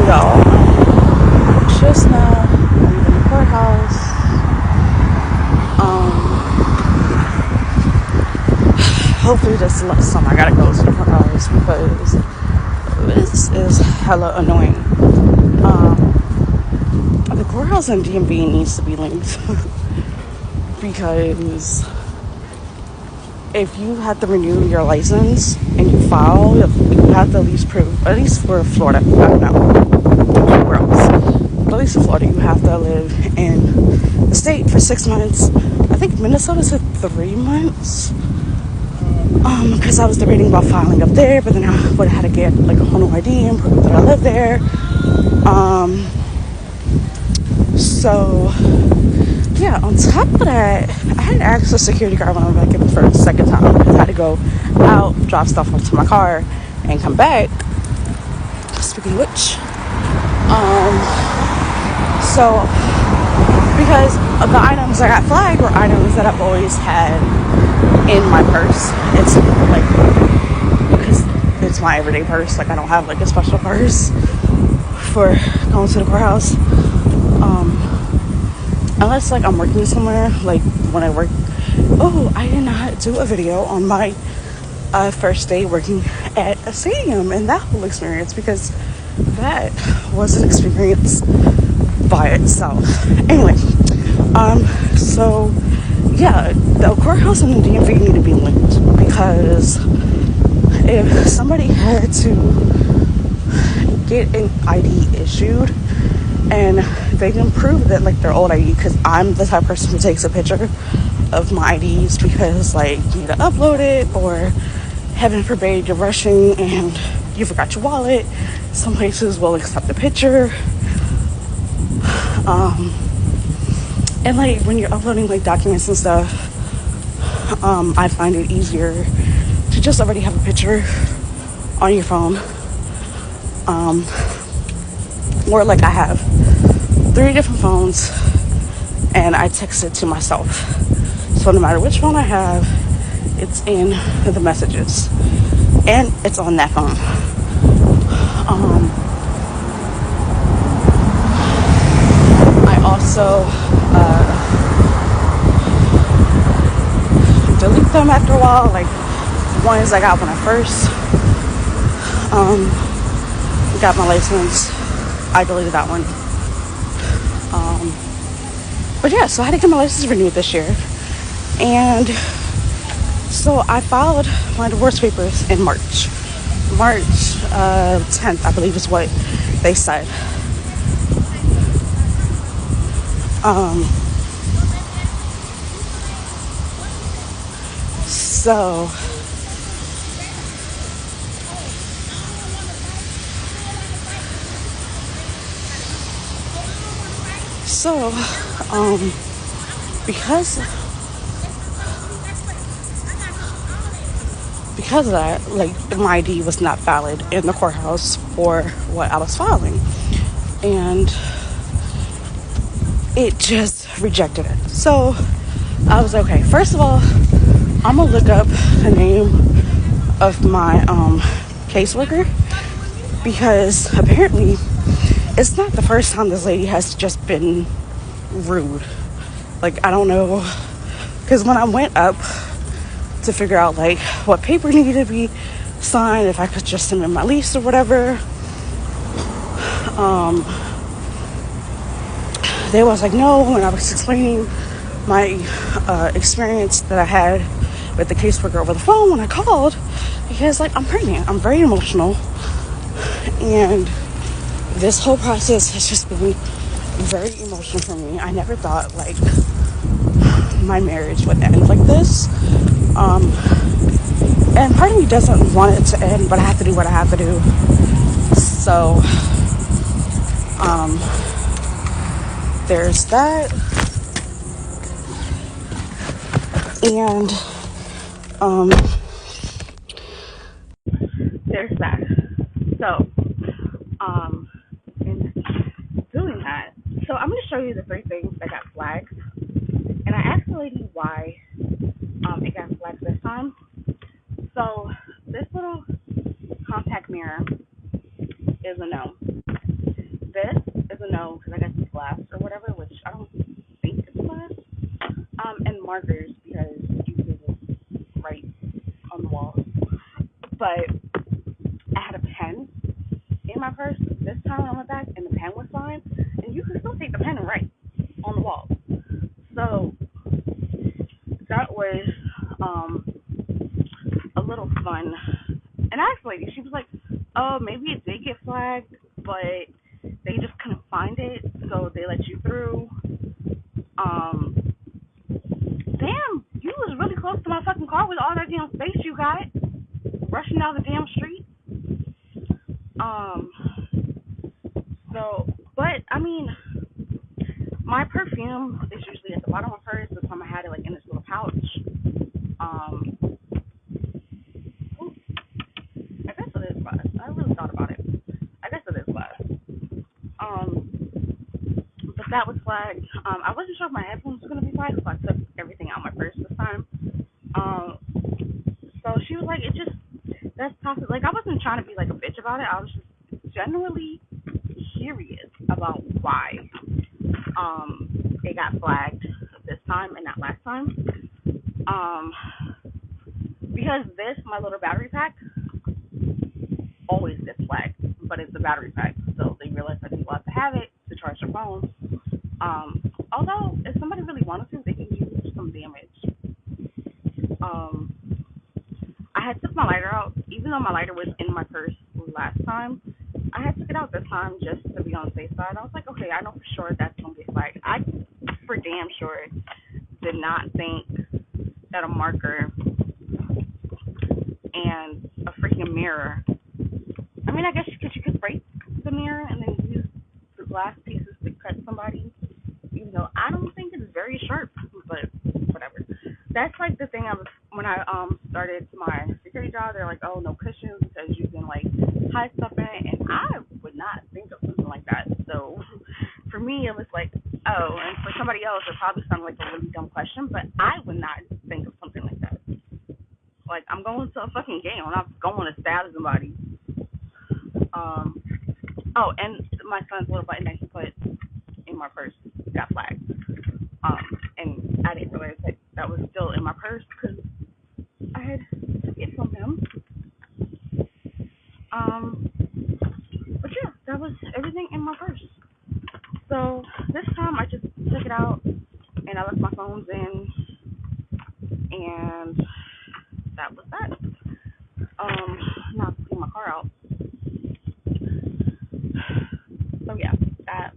y'all. Just now, I'm in the courthouse. Hopefully this is the last time I gotta go to the courthouse because this is hella annoying. The courthouse and DMV needs to be linked because if you have to renew your license and you file, you have to at least prove, at least for Florida, I don't know, anywhere else, but at least in Florida, you have to live in the state for 6 months. I think Minnesota said 3 months, because I was debating about filing up there, but then I would have had to get like a whole new ID and prove that I live there. So yeah, on top of that, I had to ask the security guard when I went back in for the second time because I had to go out, drop stuff off to my car, and come back. Speaking of which, so because of the items I got flagged were items that I've always had in my purse. It's like, because it's my everyday purse. Like I don't have like a special purse for going to the courthouse. Unless like I'm working somewhere, like when I work. Oh, I did not do a video on my first day working at a stadium and that whole experience because that was an experience by itself. Anyway, so yeah, the courthouse and the DMV need to be linked because if somebody had to get an ID issued and they can prove that like their old ID, because I'm the type of person who takes a picture of my IDs because like you need to upload it, or heaven forbid you're rushing and you forgot your wallet. Some places will accept the picture. And like when you're uploading like documents and stuff, I find it easier to just already have a picture on your phone. Or like I have 3 different phones and I text it to myself. So no matter which phone I have, it's in the messages and it's on that phone. I also delete them after a while. Like ones I got when I first got my license, I deleted that one. But yeah, so I had to get my license renewed this year. And so I filed my divorce papers in March. March 10th, I believe is what they said. So, because of that, like my ID was not valid in the courthouse for what I was filing, and it just rejected it. So I was okay. First of all, I'm gonna look up the name of my caseworker because apparently it's not the first time this lady has just been rude. Like, I don't know, because when I went up to figure out like what paper needed to be signed, if I could just submit my lease or whatever, they was like no, and I was explaining my experience that I had with the caseworker over the phone when I called, because like I'm pregnant, I'm very emotional, and this whole process has just been very emotional for me. I never thought like my marriage would end like this. And part of me doesn't want it to end, but I have to do what I have to do. So, there's that. And, there's that. So, in doing that, so I'm going to show you the 3 things that got flagged. And I asked the lady why it got flagged this time. So this little compact mirror is a no. markers because you could write on the walls. But I had a pen in my purse this time on my back, and the pen was fine. And you could still take the pen and write on the wall. So that was a little fun. And actually, she was like, "Oh, maybe it did get flagged, but they just couldn't find it, so they let you through." Damn, you was really close to my fucking car with all that damn space you got, rushing down the damn street. So, but I mean, my perfume is usually at the bottom of hers. This time I had it like in this little pouch. I guess it is glass. I really thought about it. I guess it is glass. But that was flagged. I wasn't sure if my headphones were gonna be flagged, so I took everything out of my purse this time. So she was like, "It just that's possible." Like I wasn't trying to be like a bitch about it. I was just genuinely curious about why it got flagged this time and not last time. Because this, my little battery pack, always gets flagged, but it's a battery pack, so they realize that people have to have it to charge their phone. Although, if somebody really wanted to, they can use some damage. I had took my lighter out, even though my lighter was in my purse last time. I had took it out this time just to be on the safe side. I was like, okay, I know for sure that's gonna get flagged. I, for damn sure, did not think that a marker and a freaking mirror. I mean, I guess you could break the mirror and then use the glass pieces to cut somebody. Even though I don't think it's very sharp, but whatever. That's like the thing I was when I started my security job. They're like, oh, no cushions because you can like hide stuff in it, and I would not think of something like that. So for me, it was like, oh, and for somebody else, it probably sounded like a really dumb question, but I would not think of something like that. Like I'm going to a fucking game. I'm not going to stab somebody. Oh, and my son's little button that he put in my purse got flagged. And I didn't realize that was still in my purse because I had took it from him. But yeah, that was everything in my purse. So this time I just took it out and I left my phones in, and that was that. Now I'm taking my car out. So yeah, that